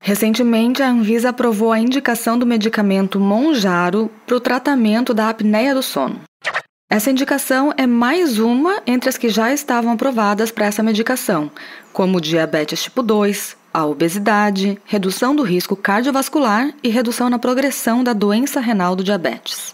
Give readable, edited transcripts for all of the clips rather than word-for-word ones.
Recentemente, a Anvisa aprovou a indicação do medicamento Mounjaro para o tratamento da apneia do sono. Essa indicação é mais uma entre as que já estavam aprovadas para essa medicação, como diabetes tipo 2, a obesidade, redução do risco cardiovascular e redução na progressão da doença renal do diabetes.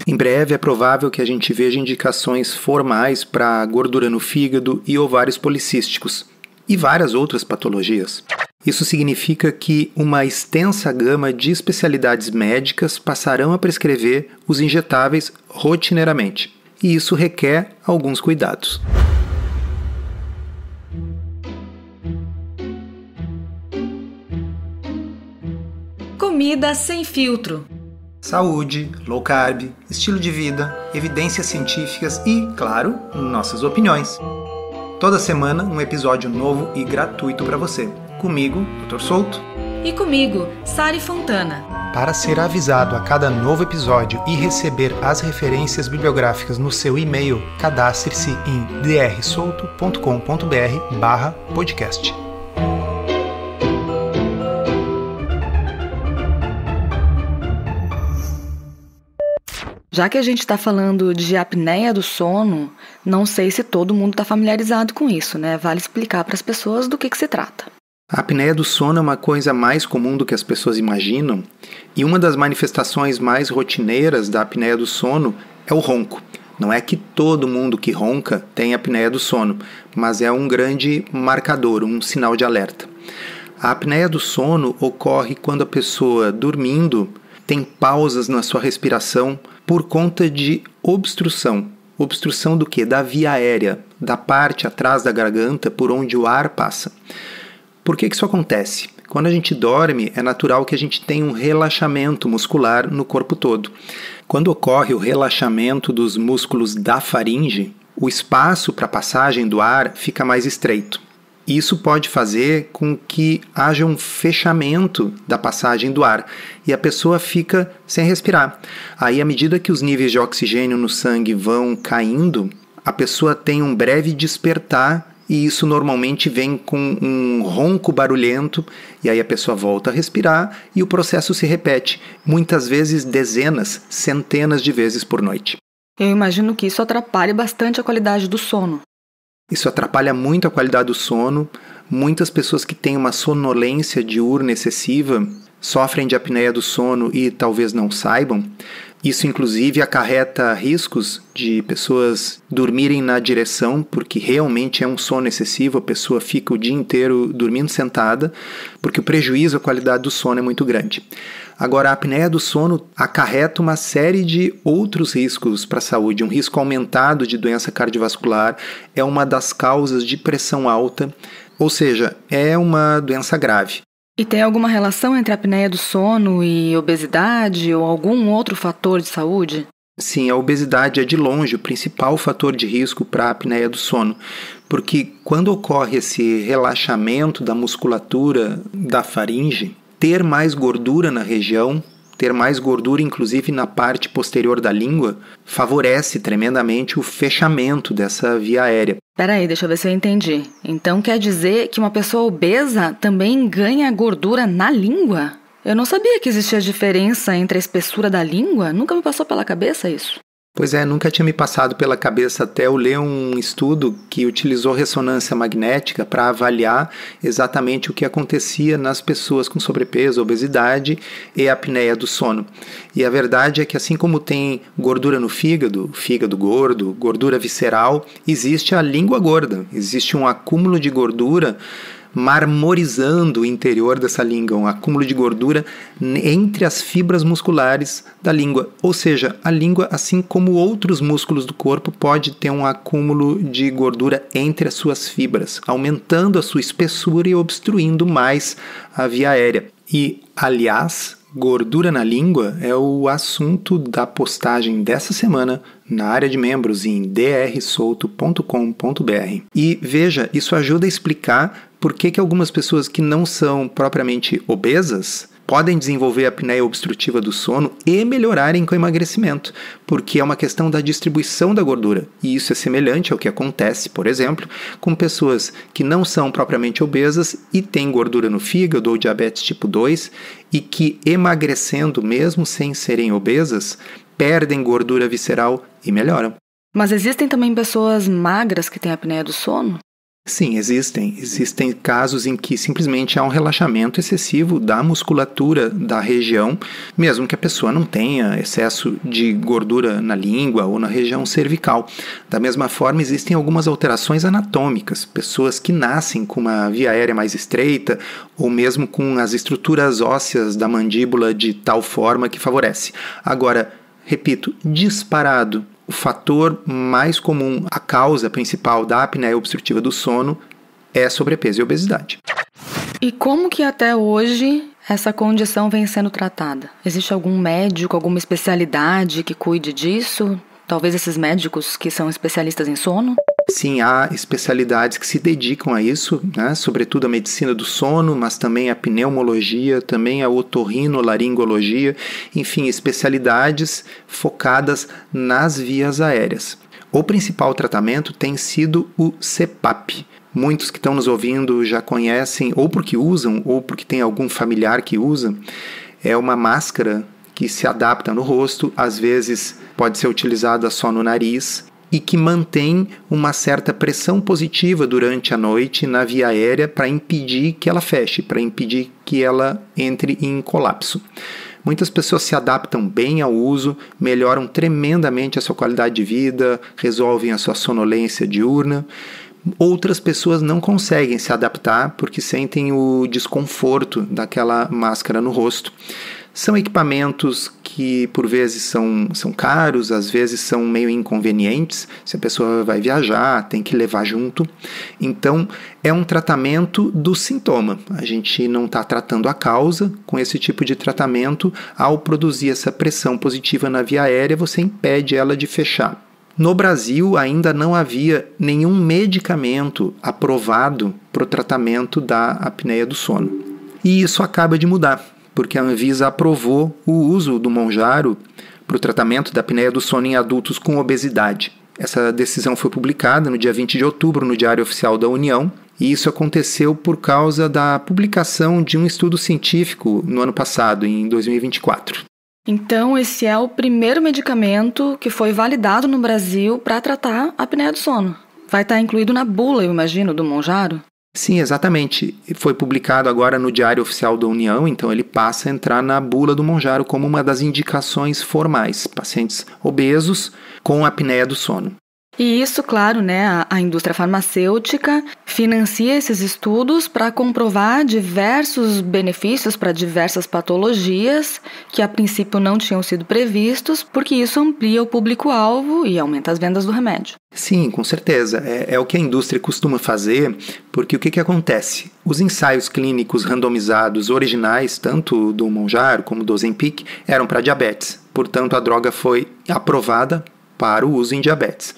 Em breve é provável que a gente veja indicações formais para gordura no fígado e ovários policísticos e várias outras patologias. Isso significa que uma extensa gama de especialidades médicas passarão a prescrever os injetáveis rotineiramente, e isso requer alguns cuidados. Comida sem filtro. Saúde, low carb, estilo de vida, evidências científicas e, claro, nossas opiniões. Toda semana um episódio novo e gratuito para você. Comigo, Dr. Souto. E comigo, Sari Fontana. Para ser avisado a cada novo episódio e receber as referências bibliográficas no seu e-mail, cadastre-se em drsolto.com.br/podcast. Já que a gente está falando de apneia do sono, não sei se todo mundo está familiarizado com isso, né? Vale explicar para as pessoas do que se trata. A apneia do sono é uma coisa mais comum do que as pessoas imaginam, e uma das manifestações mais rotineiras da apneia do sono é o ronco. Não é que todo mundo que ronca tem apneia do sono, mas é um grande marcador, um sinal de alerta. A apneia do sono ocorre quando a pessoa, dormindo, tem pausas na sua respiração por conta de obstrução. Obstrução do quê? Da via aérea, da parte atrás da garganta por onde o ar passa. Por que isso acontece? Quando a gente dorme, é natural que a gente tenha um relaxamento muscular no corpo todo. Quando ocorre o relaxamento dos músculos da faringe, o espaço para a passagem do ar fica mais estreito. Isso pode fazer com que haja um fechamento da passagem do ar e a pessoa fica sem respirar. Aí, à medida que os níveis de oxigênio no sangue vão caindo, a pessoa tem um breve despertar e isso normalmente vem com um ronco barulhento e aí a pessoa volta a respirar e o processo se repete, muitas vezes dezenas, centenas de vezes por noite. Eu imagino que isso atrapalhe bastante a qualidade do sono. Isso atrapalha muito a qualidade do sono. Muitas pessoas que têm uma sonolência diurna excessiva sofrem de apneia do sono e talvez não saibam. Isso, inclusive, acarreta riscos de pessoas dormirem na direção, porque realmente é um sono excessivo, a pessoa fica o dia inteiro dormindo sentada, porque o prejuízo à qualidade do sono é muito grande. Agora, a apneia do sono acarreta uma série de outros riscos para a saúde. Um risco aumentado de doença cardiovascular, é uma das causas de pressão alta, ou seja, é uma doença grave. E tem alguma relação entre a apneia do sono e obesidade ou algum outro fator de saúde? Sim, a obesidade é de longe o principal fator de risco para a apneia do sono, porque quando ocorre esse relaxamento da musculatura da faringe, ter mais gordura na região, ter mais gordura inclusive na parte posterior da língua, favorece tremendamente o fechamento dessa via aérea. Peraí, deixa eu ver se eu entendi. Então quer dizer que uma pessoa obesa também ganha gordura na língua? Eu não sabia que existia diferença entre a espessura da língua. Nunca me passou pela cabeça isso. Pois é, nunca tinha me passado pela cabeça até eu ler um estudo que utilizou ressonância magnética para avaliar exatamente o que acontecia nas pessoas com sobrepeso, obesidade e apneia do sono. E a verdade é que assim como tem gordura no fígado gordo, gordura visceral, existe a língua gorda, existe um acúmulo de gordura marmorizando o interior dessa língua, um acúmulo de gordura entre as fibras musculares da língua. Ou seja, a língua, assim como outros músculos do corpo, pode ter um acúmulo de gordura entre as suas fibras, aumentando a sua espessura e obstruindo mais a via aérea. E, aliás, gordura na língua é o assunto da postagem dessa semana na área de membros em drsolto.com.br. E veja, isso ajuda a explicar por que algumas pessoas que não são propriamente obesas podem desenvolver a apneia obstrutiva do sono e melhorarem com o emagrecimento, porque é uma questão da distribuição da gordura. E isso é semelhante ao que acontece, por exemplo, com pessoas que não são propriamente obesas e têm gordura no fígado ou diabetes tipo 2 e que, emagrecendo mesmo sem serem obesas, perdem gordura visceral e melhoram. Mas existem também pessoas magras que têm apneia do sono? Sim, existem. Existem casos em que simplesmente há um relaxamento excessivo da musculatura da região, mesmo que a pessoa não tenha excesso de gordura na língua ou na região cervical. Da mesma forma, existem algumas alterações anatômicas, pessoas que nascem com uma via aérea mais estreita ou mesmo com as estruturas ósseas da mandíbula de tal forma que favorece. Agora, repito, disparado, o fator mais comum, a causa principal da apneia obstrutiva do sono é sobrepeso e obesidade. E como que até hoje essa condição vem sendo tratada? Existe algum médico, alguma especialidade que cuide disso? Talvez esses médicos que são especialistas em sono? Sim, há especialidades que se dedicam a isso, né? Sobretudo a medicina do sono, mas também a pneumologia, também a otorrinolaringologia, enfim, especialidades focadas nas vias aéreas. O principal tratamento tem sido o CPAP. Muitos que estão nos ouvindo já conhecem, ou porque usam, ou porque tem algum familiar que usa. É uma máscara que se adapta no rosto, às vezes pode ser utilizada só no nariz, e que mantém uma certa pressão positiva durante a noite na via aérea para impedir que ela feche, para impedir que ela entre em colapso. Muitas pessoas se adaptam bem ao uso, melhoram tremendamente a sua qualidade de vida, resolvem a sua sonolência diurna. Outras pessoas não conseguem se adaptar porque sentem o desconforto daquela máscara no rosto. São equipamentos que por vezes são caros, às vezes são meio inconvenientes. Se a pessoa vai viajar, tem que levar junto. Então, é um tratamento do sintoma. A gente não está tratando a causa. Com esse tipo de tratamento, ao produzir essa pressão positiva na via aérea, você impede ela de fechar. No Brasil, ainda não havia nenhum medicamento aprovado para o tratamento da apneia do sono. E isso acaba de mudar, porque a Anvisa aprovou o uso do Mounjaro para o tratamento da apneia do sono em adultos com obesidade. Essa decisão foi publicada no dia 20 de outubro no Diário Oficial da União, e isso aconteceu por causa da publicação de um estudo científico no ano passado, em 2024. Então, esse é o primeiro medicamento que foi validado no Brasil para tratar a apneia do sono. Vai estar incluído na bula, eu imagino, do Mounjaro? Sim, exatamente. Foi publicado agora no Diário Oficial da União, então ele passa a entrar na bula do Mounjaro como uma das indicações formais, pacientes obesos com apneia do sono. E isso, claro, né, a indústria farmacêutica financia esses estudos para comprovar diversos benefícios para diversas patologias que a princípio não tinham sido previstos, porque isso amplia o público-alvo e aumenta as vendas do remédio. Sim, com certeza. É o que a indústria costuma fazer, porque o que acontece? Os ensaios clínicos randomizados originais, tanto do Mounjaro como do Ozempic, eram para diabetes. Portanto, a droga foi aprovada para o uso em diabetes.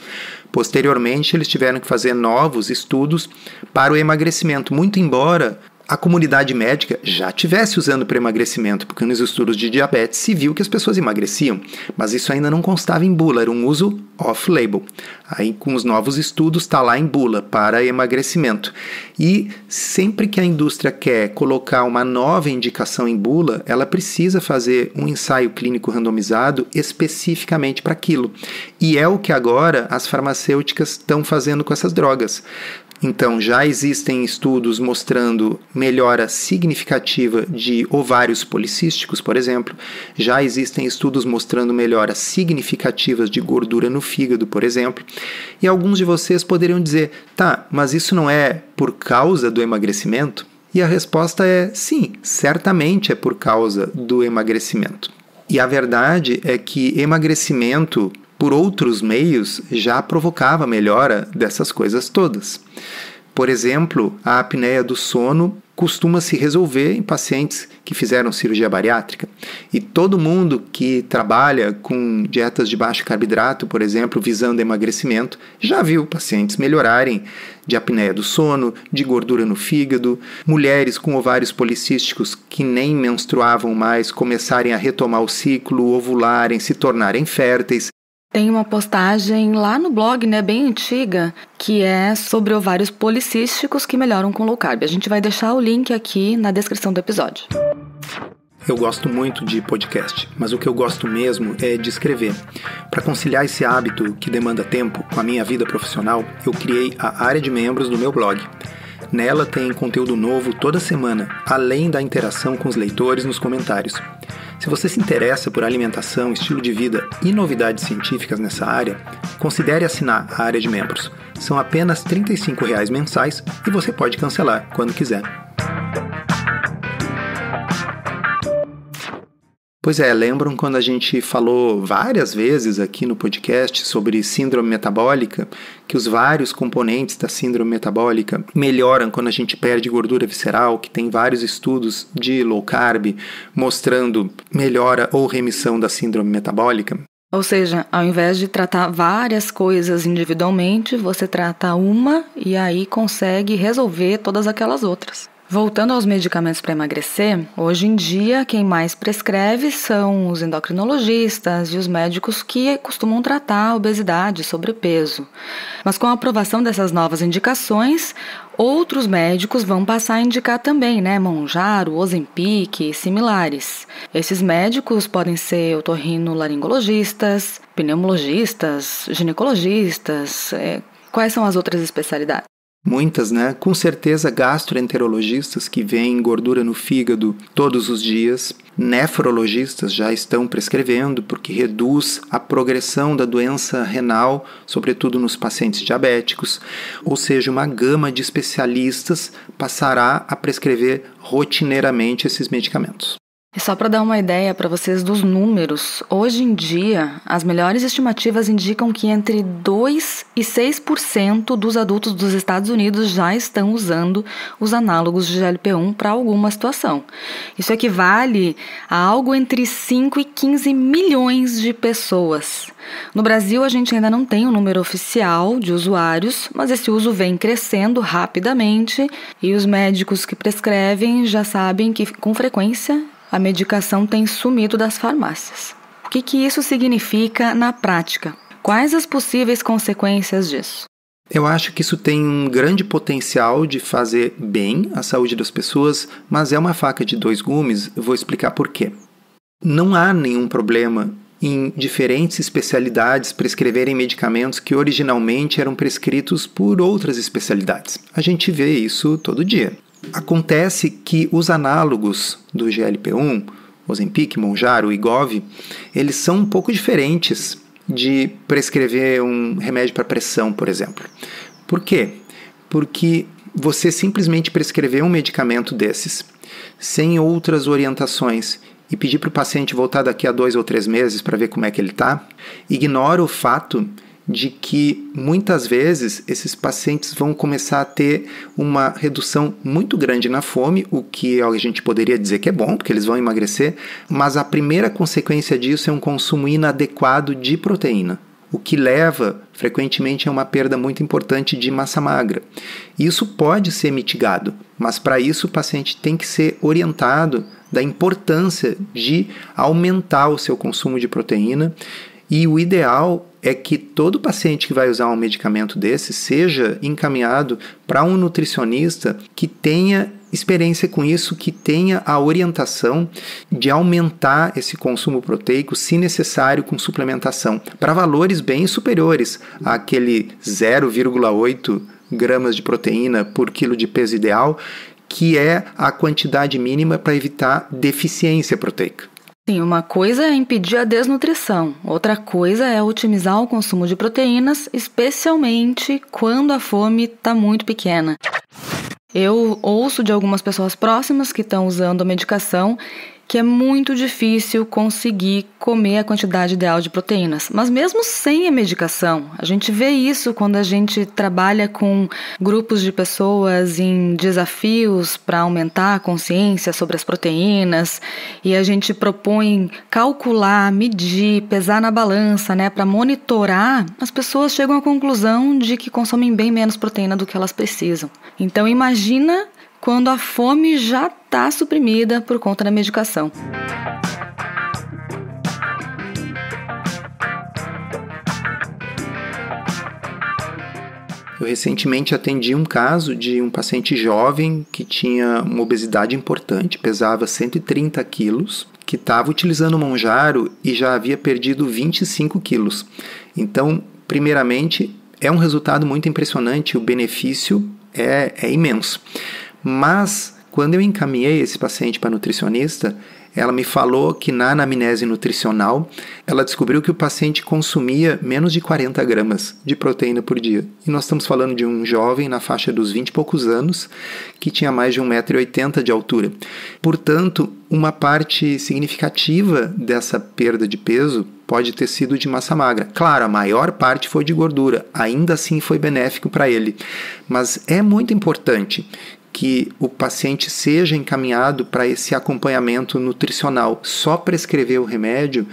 Posteriormente, eles tiveram que fazer novos estudos para o emagrecimento, muito embora a comunidade médica já estivesse usando para emagrecimento, porque nos estudos de diabetes se viu que as pessoas emagreciam, mas isso ainda não constava em bula, era um uso off-label. Aí, com os novos estudos, está lá em bula para emagrecimento. E sempre que a indústria quer colocar uma nova indicação em bula, ela precisa fazer um ensaio clínico randomizado especificamente para aquilo. E é o que agora as farmacêuticas estão fazendo com essas drogas. Então, já existem estudos mostrando melhora significativa de ovários policísticos, por exemplo. Já existem estudos mostrando melhoras significativas de gordura no fígado, por exemplo. E alguns de vocês poderiam dizer, tá, mas isso não é por causa do emagrecimento? E a resposta é sim, certamente é por causa do emagrecimento. E a verdade é que emagrecimento por outros meios já provocava melhora dessas coisas todas. Por exemplo, a apneia do sono costuma se resolver em pacientes que fizeram cirurgia bariátrica. E todo mundo que trabalha com dietas de baixo carboidrato, por exemplo, visando emagrecimento, já viu pacientes melhorarem de apneia do sono, de gordura no fígado, mulheres com ovários policísticos que nem menstruavam mais começarem a retomar o ciclo, ovularem, se tornarem férteis. Tem uma postagem lá no blog, bem antiga, que é sobre ovários policísticos que melhoram com low carb. A gente vai deixar o link aqui na descrição do episódio. Eu gosto muito de podcast, mas o que eu gosto mesmo é de escrever. Para conciliar esse hábito que demanda tempo com a minha vida profissional, eu criei a área de membros do meu blog. Nela tem conteúdo novo toda semana, além da interação com os leitores nos comentários. Se você se interessa por alimentação, estilo de vida e novidades científicas nessa área, considere assinar a área de membros. São apenas R$ 35 mensais e você pode cancelar quando quiser. Pois é, lembram quando a gente falou várias vezes aqui no podcast sobre síndrome metabólica, que os vários componentes da síndrome metabólica melhoram quando a gente perde gordura visceral, que tem vários estudos de low carb mostrando melhora ou remissão da síndrome metabólica? Ou seja, ao invés de tratar várias coisas individualmente, você trata uma e aí consegue resolver todas aquelas outras. Voltando aos medicamentos para emagrecer, hoje em dia quem mais prescreve são os endocrinologistas e os médicos que costumam tratar a obesidade e sobrepeso. Mas com a aprovação dessas novas indicações, outros médicos vão passar a indicar também, Mounjaro, Ozempic e similares. Esses médicos podem ser otorrinolaringologistas, pneumologistas, ginecologistas. Quais são as outras especialidades? Muitas, Com certeza gastroenterologistas que veem gordura no fígado todos os dias. Nefrologistas já estão prescrevendo porque reduz a progressão da doença renal, sobretudo nos pacientes diabéticos. Ou seja, uma gama de especialistas passará a prescrever rotineiramente esses medicamentos. E só para dar uma ideia para vocês dos números, hoje em dia, as melhores estimativas indicam que entre 2% e 6% dos adultos dos Estados Unidos já estão usando os análogos de GLP-1 para alguma situação. Isso equivale a algo entre 5 e 15 milhões de pessoas. No Brasil, a gente ainda não tem um número oficial de usuários, mas esse uso vem crescendo rapidamente e os médicos que prescrevem já sabem que, com frequência, a medicação tem sumido das farmácias. O que isso significa na prática? Quais as possíveis consequências disso? Eu acho que isso tem um grande potencial de fazer bem à saúde das pessoas, mas é uma faca de dois gumes. Eu vou explicar por quê. Não há nenhum problema em diferentes especialidades prescreverem medicamentos que originalmente eram prescritos por outras especialidades. A gente vê isso todo dia. Acontece que os análogos do GLP-1, Ozempic, Mounjaro, Wegovy, eles são um pouco diferentes de prescrever um remédio para pressão, por exemplo. Por quê? Porque você simplesmente prescrever um medicamento desses, sem outras orientações, e pedir para o paciente voltar daqui a 2 ou 3 meses para ver como é que ele está, ignora o fato de que muitas vezes esses pacientes vão começar a ter uma redução muito grande na fome, o que a gente poderia dizer que é bom, porque eles vão emagrecer, mas a primeira consequência disso é um consumo inadequado de proteína, o que leva frequentemente a uma perda muito importante de massa magra. Isso pode ser mitigado, mas para isso o paciente tem que ser orientado da importância de aumentar o seu consumo de proteína, e o ideal é que todo paciente que vai usar um medicamento desse seja encaminhado para um nutricionista que tenha experiência com isso, que tenha a orientação de aumentar esse consumo proteico, se necessário, com suplementação, para valores bem superiores àquele 0,8 gramas de proteína por quilo de peso ideal, que é a quantidade mínima para evitar deficiência proteica. Sim, uma coisa é impedir a desnutrição, outra coisa é otimizar o consumo de proteínas, especialmente quando a fome está muito pequena. Eu ouço de algumas pessoas próximas que estão usando a medicação que é muito difícil conseguir comer a quantidade ideal de proteínas. Mas mesmo sem a medicação, a gente vê isso quando a gente trabalha com grupos de pessoas em desafios para aumentar a consciência sobre as proteínas, e a gente propõe calcular, medir, pesar na balança, né, para monitorar. As pessoas chegam à conclusão de que consomem bem menos proteína do que elas precisam. Então imagina quando a fome já está suprimida por conta da medicação. Eu recentemente atendi um caso de um paciente jovem que tinha uma obesidade importante, pesava 130 quilos, que estava utilizando o Mounjaro e já havia perdido 25 quilos. Então, primeiramente, é um resultado muito impressionante, o benefício é imenso. Mas, quando eu encaminhei esse paciente para a nutricionista, ela me falou que na anamnese nutricional, ela descobriu que o paciente consumia menos de 40 gramas de proteína por dia. E nós estamos falando de um jovem na faixa dos 20 e poucos anos, que tinha mais de 1,80 m de altura. Portanto, uma parte significativa dessa perda de peso pode ter sido de massa magra. Claro, a maior parte foi de gordura, ainda assim foi benéfico para ele. Mas é muito importante que o paciente seja encaminhado para esse acompanhamento nutricional. Só prescrever o remédio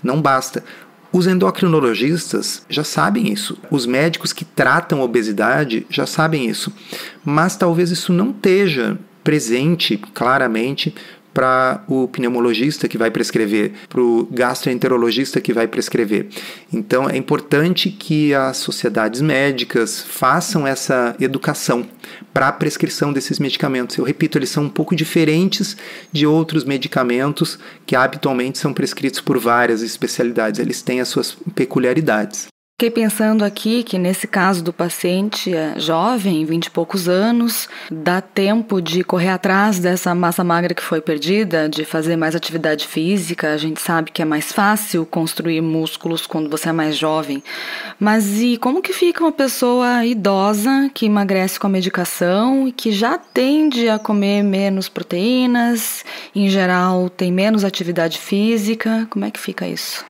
não basta. Os endocrinologistas já sabem isso, os médicos que tratam a obesidade já sabem isso, mas talvez isso não esteja presente claramente para o pneumologista que vai prescrever, para o gastroenterologista que vai prescrever. Então, é importante que as sociedades médicas façam essa educação para a prescrição desses medicamentos. Eu repito, eles são um pouco diferentes de outros medicamentos que habitualmente são prescritos por várias especialidades. Eles têm as suas peculiaridades. Fiquei pensando aqui que nesse caso do paciente jovem, 20 e poucos anos, dá tempo de correr atrás dessa massa magra que foi perdida, de fazer mais atividade física. A gente sabe que é mais fácil construir músculos quando você é mais jovem. Mas e como que fica uma pessoa idosa que emagrece com a medicação e que já tende a comer menos proteínas, em geral tem menos atividade física? Como é que fica isso?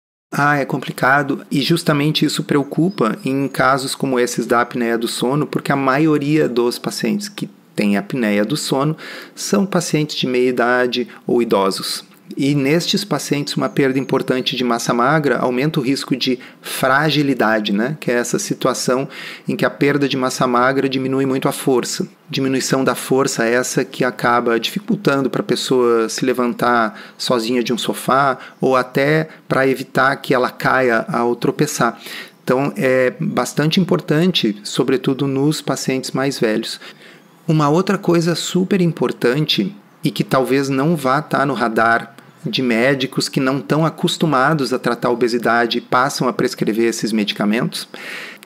É complicado e justamente isso preocupa em casos como esses da apneia do sono, porque a maioria dos pacientes que têm apneia do sono são pacientes de meia idade ou idosos. E nestes pacientes, uma perda importante de massa magra aumenta o risco de fragilidade, né? Que é essa situação em que a perda de massa magra diminui muito a força. Diminuição da força é essa que acaba dificultando para a pessoa se levantar sozinha de um sofá ou até para evitar que ela caia ao tropeçar. Então, é bastante importante, sobretudo nos pacientes mais velhos. Uma outra coisa super importante e que talvez não vá estar no radar de médicos que não estão acostumados a tratar a obesidade e passam a prescrever esses medicamentos,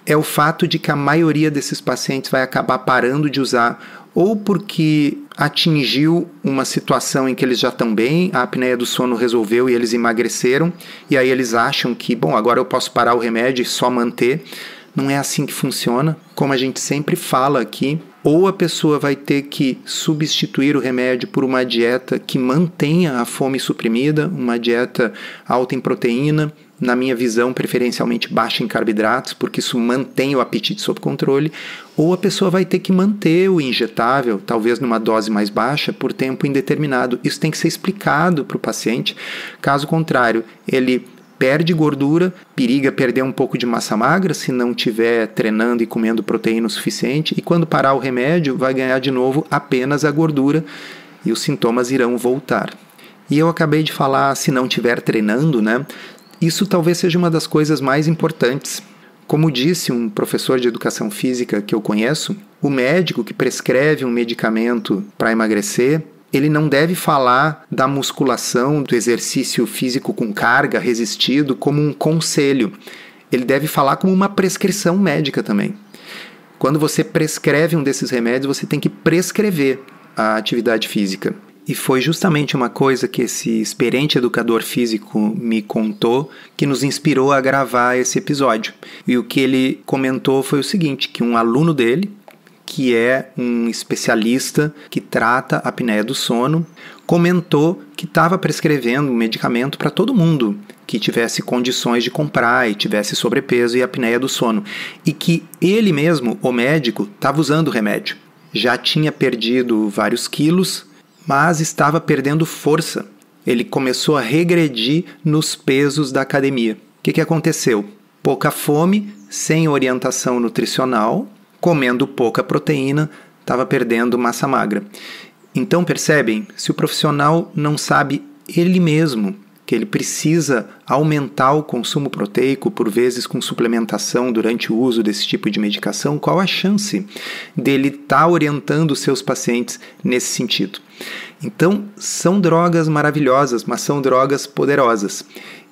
é o fato de que a maioria desses pacientes vai acabar parando de usar ou porque atingiu uma situação em que eles já estão bem, a apneia do sono resolveu e eles emagreceram, e aí eles acham que, bom, agora eu posso parar o remédio e só manter. Não é assim que funciona. Como a gente sempre fala aqui, ou a pessoa vai ter que substituir o remédio por uma dieta que mantenha a fome suprimida, uma dieta alta em proteína, na minha visão, preferencialmente baixa em carboidratos, porque isso mantém o apetite sob controle, ou a pessoa vai ter que manter o injetável, talvez numa dose mais baixa, por tempo indeterminado. Isso tem que ser explicado para o paciente. Caso contrário, ele perde gordura, periga perder um pouco de massa magra se não estiver treinando e comendo proteína o suficiente, e quando parar o remédio vai ganhar de novo apenas a gordura e os sintomas irão voltar. E eu acabei de falar se não estiver treinando, né? Isso talvez seja uma das coisas mais importantes. Como disse um professor de educação física que eu conheço, o médico que prescreve um medicamento para emagrecer, ele não deve falar da musculação, do exercício físico com carga, resistido, como um conselho. Ele deve falar como uma prescrição médica também. Quando você prescreve um desses remédios, você tem que prescrever a atividade física. E foi justamente uma coisa que esse experiente educador físico me contou que nos inspirou a gravar esse episódio. E o que ele comentou foi o seguinte, que um aluno dele, que é um especialista que trata a apneia do sono, comentou que estava prescrevendo um medicamento para todo mundo que tivesse condições de comprar e tivesse sobrepeso e apneia do sono. E que ele mesmo, o médico, estava usando o remédio. Já tinha perdido vários quilos, mas estava perdendo força. Ele começou a regredir nos pesos da academia. O que aconteceu? Pouca fome, sem orientação nutricional, comendo pouca proteína, estava perdendo massa magra. Então, percebem? Se o profissional não sabe ele mesmo que ele precisa aumentar o consumo proteico, por vezes com suplementação durante o uso desse tipo de medicação, qual a chance dele estar orientando os seus pacientes nesse sentido? Então, são drogas maravilhosas, mas são drogas poderosas.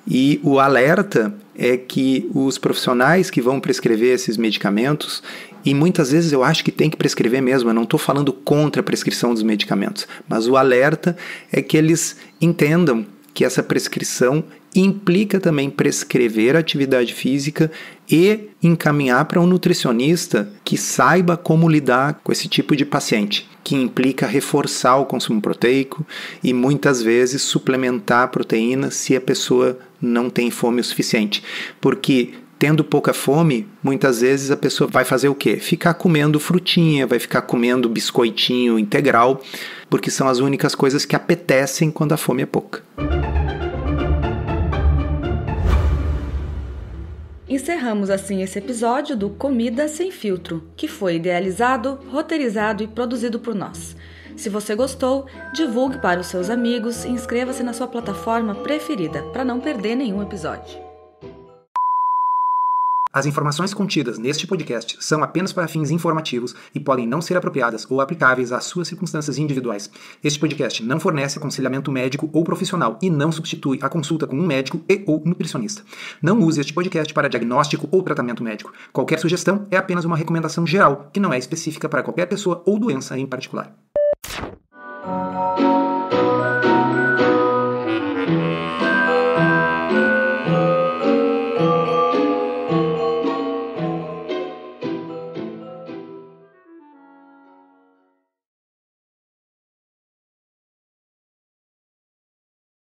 E o alerta é que os profissionais que vão prescrever esses medicamentos, e muitas vezes eu acho que tem que prescrever mesmo, eu não estou falando contra a prescrição dos medicamentos, mas o alerta é que eles entendam que essa prescrição implica também prescrever atividade física e encaminhar para um nutricionista que saiba como lidar com esse tipo de paciente, que implica reforçar o consumo proteico e muitas vezes suplementar a proteína se a pessoa não tem fome o suficiente. Porque tendo pouca fome, muitas vezes a pessoa vai fazer o quê? Ficar comendo frutinha, vai ficar comendo biscoitinho integral, porque são as únicas coisas que apetecem quando a fome é pouca. Encerramos assim esse episódio do Comida Sem Filtro, que foi idealizado, roteirizado e produzido por nós. Se você gostou, divulgue para os seus amigos e inscreva-se na sua plataforma preferida para não perder nenhum episódio. As informações contidas neste podcast são apenas para fins informativos e podem não ser apropriadas ou aplicáveis às suas circunstâncias individuais. Este podcast não fornece aconselhamento médico ou profissional e não substitui a consulta com um médico ou nutricionista. Não use este podcast para diagnóstico ou tratamento médico. Qualquer sugestão é apenas uma recomendação geral, que não é específica para qualquer pessoa ou doença em particular.